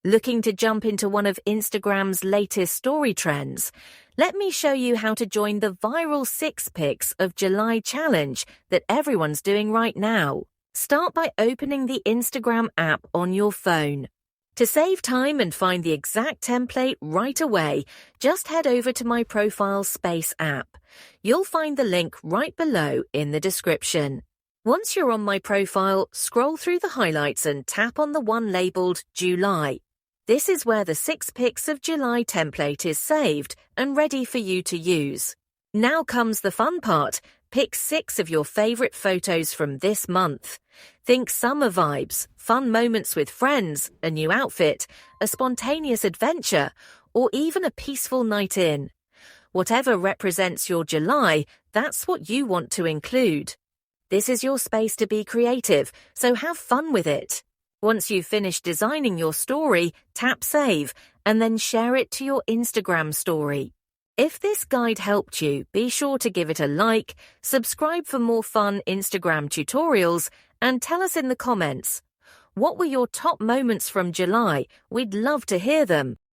Looking to jump into one of Instagram's latest story trends? Let me show you how to join the viral 6 Pics of July challenge that everyone's doing right now. Start by opening the Instagram app on your phone. To save time and find the exact template right away, just head over to my Profile Space app. You'll find the link right below in the description. Once you're on my profile, scroll through the highlights and tap on the one labeled July. This is where the 6 Pics of July template is saved and ready for you to use. Now comes the fun part. Pick 6 of your favorite photos from this month. Think summer vibes, fun moments with friends, a new outfit, a spontaneous adventure, or even a peaceful night in. Whatever represents your July, that's what you want to include. This is your space to be creative, so have fun with it. Once you've finished designing your story, tap Save, and then share it to your Instagram story. If this guide helped you, be sure to give it a like, subscribe for more fun Instagram tutorials, and tell us in the comments. What were your top moments from July? We'd love to hear them.